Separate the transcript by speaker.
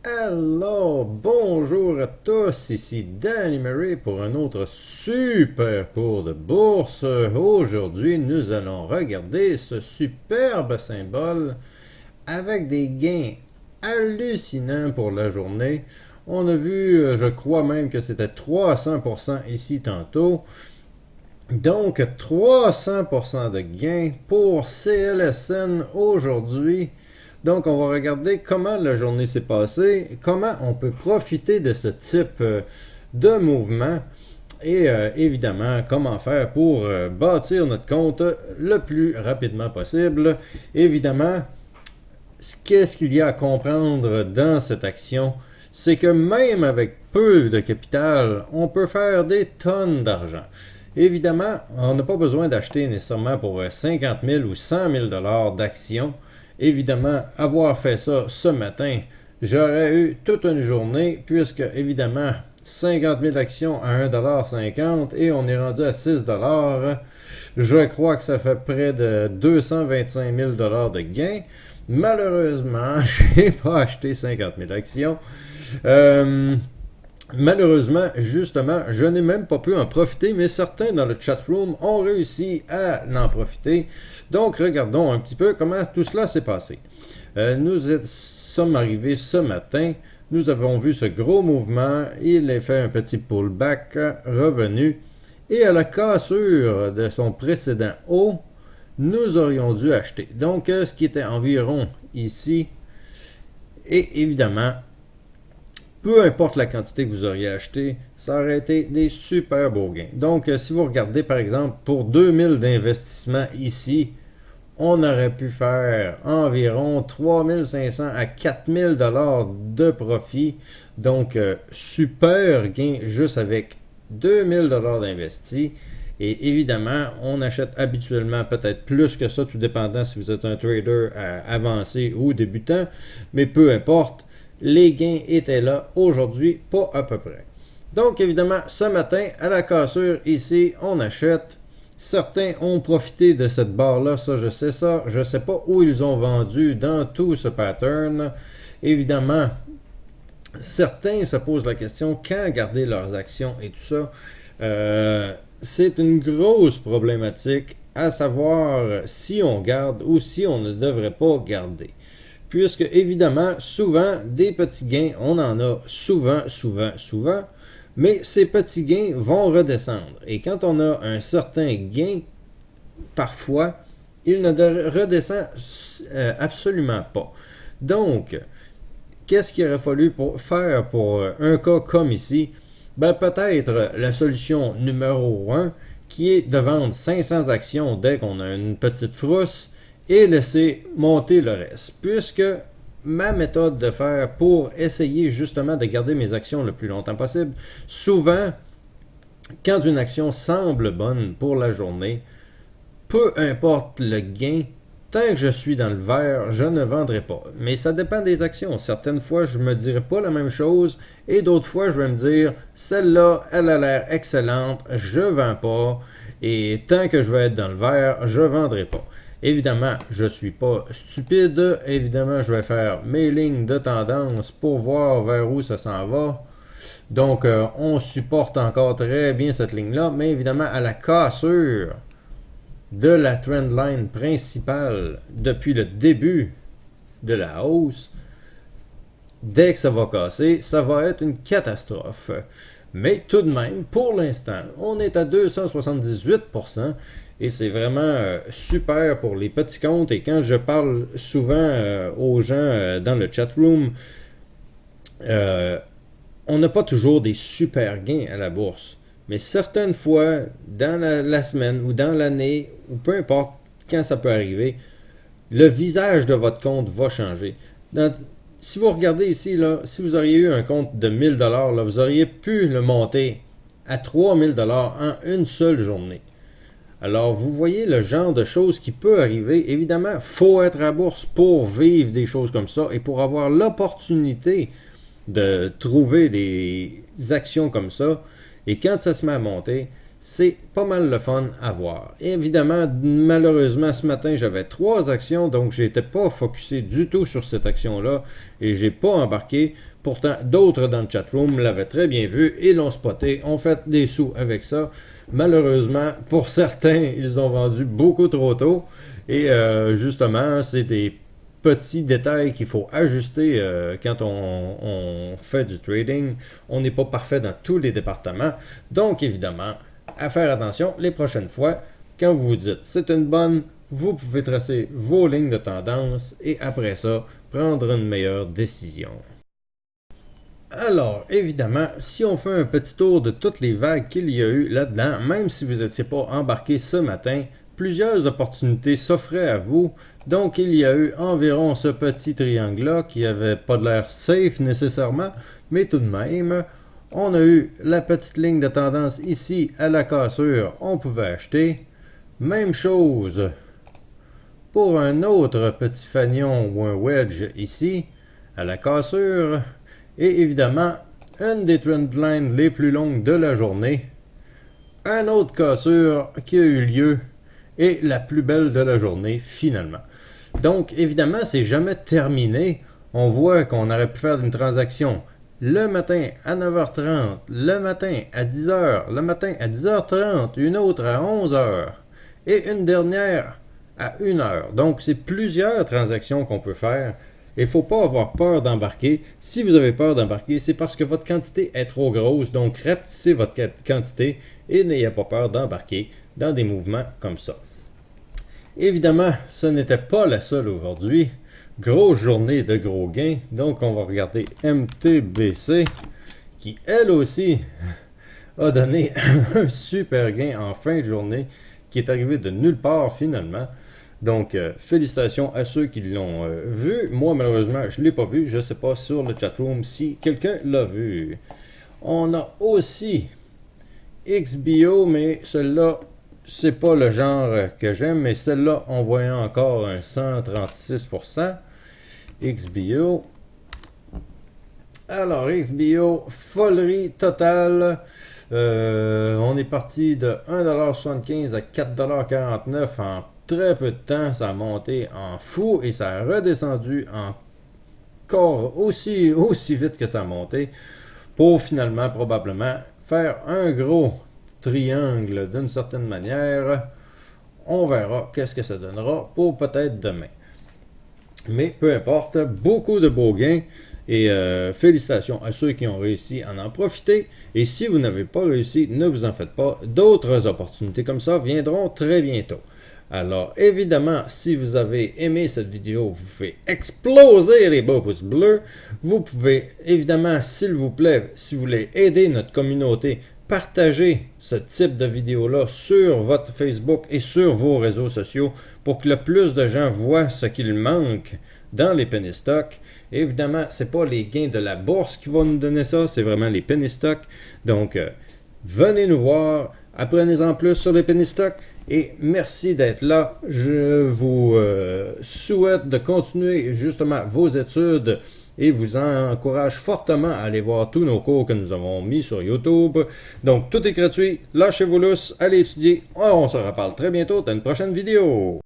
Speaker 1: Alors, bonjour à tous, ici Danny Murray pour un autre super cours de bourse. Aujourd'hui, nous allons regarder ce superbe symbole avec des gains hallucinants pour la journée. On a vu, je crois même que c'était 300% ici tantôt. Donc, 300% de gains pour CLSN aujourd'hui. Donc, on va regarder comment la journée s'est passée, comment on peut profiter de ce type de mouvement et évidemment, comment faire pour bâtir notre compte le plus rapidement possible. Évidemment, qu'est-ce qu'il y a à comprendre dans cette action? C'est que même avec peu de capital, on peut faire des tonnes d'argent. Évidemment, on n'a pas besoin d'acheter nécessairement pour 50 000 ou 100 000 d'actions. Évidemment, avoir fait ça ce matin, j'aurais eu toute une journée, puisque évidemment, 50 000 actions à 1,50$ et on est rendu à 6$. Je crois que ça fait près de 225 000 de gains. Malheureusement, je n'ai pas acheté 50 000 actions. Malheureusement, justement, je n'ai même pas pu en profiter, mais certains dans le chatroom ont réussi à en profiter. Donc, regardons un petit peu comment tout cela s'est passé. Nous sommes arrivés ce matin. Nous avons vu ce gros mouvement. Il a fait un petit pullback revenu. Et à la cassure de son précédent haut, nous aurions dû acheter. Donc, ce qui était environ ici. Et évidemment, peu importe la quantité que vous auriez acheté, ça aurait été des super beaux gains. Donc, si vous regardez par exemple pour 2000 d'investissement ici, on aurait pu faire environ 3500 à 4000 dollars de profit. Donc, super gain juste avec 2000 dollars d'investis. Et évidemment, on achète habituellement peut-être plus que ça, tout dépendant si vous êtes un trader avancé ou débutant. Mais peu importe. Les gains étaient là aujourd'hui, pas à peu près. Donc, évidemment, ce matin, à la cassure, ici, on achète. Certains ont profité de cette barre-là, ça, je sais ça. Je ne sais pas où ils ont vendu dans tout ce pattern. Évidemment, certains se posent la question quand garder leurs actions et tout ça. C'est une grosse problématique à savoir si on garde ou si on ne devrait pas garder. Puisque, évidemment, souvent, des petits gains, on en a souvent, mais ces petits gains vont redescendre. Et quand on a un certain gain, parfois, il ne redescend absolument pas. Donc, qu'est-ce qu'il aurait fallu faire pour un cas comme ici? Ben, peut-être la solution numéro 1, qui est de vendre 500 actions dès qu'on a une petite frousse, et laisser monter le reste. Puisque ma méthode de faire pour essayer justement de garder mes actions le plus longtemps possible, souvent, quand une action semble bonne pour la journée, peu importe le gain, tant que je suis dans le vert, je ne vendrai pas. Mais ça dépend des actions. Certaines fois, je ne me dirai pas la même chose et d'autres fois, je vais me dire, celle-là, elle a l'air excellente, je ne vends pas et tant que je vais être dans le vert, je ne vendrai pas. Évidemment, je ne suis pas stupide. Évidemment, je vais faire mes lignes de tendance pour voir vers où ça s'en va. Donc, on supporte encore très bien cette ligne-là. Mais évidemment, à la cassure de la trendline principale depuis le début de la hausse, dès que ça va casser, ça va être une catastrophe. Mais tout de même, pour l'instant, on est à 278%. Et c'est vraiment super pour les petits comptes. Et quand je parle souvent aux gens dans le chat room, on n'a pas toujours des super gains à la bourse. Mais certaines fois, dans la semaine ou dans l'année, ou peu importe quand ça peut arriver, le visage de votre compte va changer. Si vous regardez ici, là, si vous auriez eu un compte de 1000$, là, vous auriez pu le monter à 3000$ en une seule journée. Alors, vous voyez le genre de choses qui peut arriver. Évidemment, il faut être à bourse pour vivre des choses comme ça et pour avoir l'opportunité de trouver des actions comme ça. Et quand ça se met à monter, c'est pas mal le fun à voir. Évidemment, malheureusement, ce matin, j'avais 3 actions, donc j'étais pas focusé du tout sur cette action-là et j'ai pas embarqué. Pourtant, d'autres dans le chatroom l'avaient très bien vu et l'ont spoté, ont fait des sous avec ça. Malheureusement, pour certains, ils ont vendu beaucoup trop tôt et justement, c'est des petits détails qu'il faut ajuster quand on fait du trading. On n'est pas parfait dans tous les départements. Donc, évidemment, à faire attention les prochaines fois. Quand vous vous dites c'est une bonne, vous pouvez tracer vos lignes de tendance et après ça, prendre une meilleure décision. Alors, évidemment, si on fait un petit tour de toutes les vagues qu'il y a eu là-dedans, même si vous n'étiez pas embarqué ce matin, plusieurs opportunités s'offraient à vous. Donc, il y a eu environ ce petit triangle-là qui n'avait pas de l'air safe nécessairement, mais tout de même, on a eu la petite ligne de tendance ici à la cassure, on pouvait acheter. Même chose pour un autre petit fanion ou un wedge ici à la cassure. Et évidemment, une des trendlines les plus longues de la journée. Un autre cassure qui a eu lieu et la plus belle de la journée finalement. Donc évidemment, c'est jamais terminé. On voit qu'on aurait pu faire une transaction le matin à 9h30, le matin à 10h, le matin à 10h30, une autre à 11h et une dernière à 1h. Donc c'est plusieurs transactions qu'on peut faire. Il ne faut pas avoir peur d'embarquer. Si vous avez peur d'embarquer, c'est parce que votre quantité est trop grosse. Donc, rapetissez votre quantité et n'ayez pas peur d'embarquer dans des mouvements comme ça. Évidemment, ce n'était pas la seule aujourd'hui. Grosse journée de gros gains. Donc, on va regarder MTBC qui, elle aussi, a donné un super gain en fin de journée qui est arrivé de nulle part finalement. Donc, félicitations à ceux qui l'ont vu. Moi, malheureusement, je ne l'ai pas vu. Je ne sais pas sur le chatroom si quelqu'un l'a vu. On a aussi XBO, mais celle-là, c'est pas le genre que j'aime. Mais celle-là, on voyait encore un 136%. XBO. Alors, XBO, folerie totale. On est parti de 1,75$ à 4,49$ en très peu de temps. Ça a monté en fou et ça a redescendu encore aussi vite que ça a monté pour finalement probablement faire un gros triangle d'une certaine manière. On verra qu'est-ce que ça donnera pour peut-être demain. Mais peu importe, beaucoup de beaux gains. Et félicitations à ceux qui ont réussi à en profiter. Et si vous n'avez pas réussi, ne vous en faites pas. D'autres opportunités comme ça viendront très bientôt. Alors, évidemment, si vous avez aimé cette vidéo, vous pouvez exploser les beaux pouces bleus. Vous pouvez, évidemment, s'il vous plaît, si vous voulez aider notre communauté, partager ce type de vidéo-là sur votre Facebook et sur vos réseaux sociaux pour que le plus de gens voient ce qu'il manque dans les penny stocks. Évidemment, ce n'est pas les gains de la bourse qui vont nous donner ça, c'est vraiment les penny stocks. Donc, venez nous voir, apprenez-en plus sur les penny stocks et merci d'être là. Je vous souhaite de continuer justement vos études et vous encourage fortement à aller voir tous nos cours que nous avons mis sur YouTube. Donc, tout est gratuit. Lâchez vos lousses, allez étudier. On se reparle très bientôt dans une prochaine vidéo.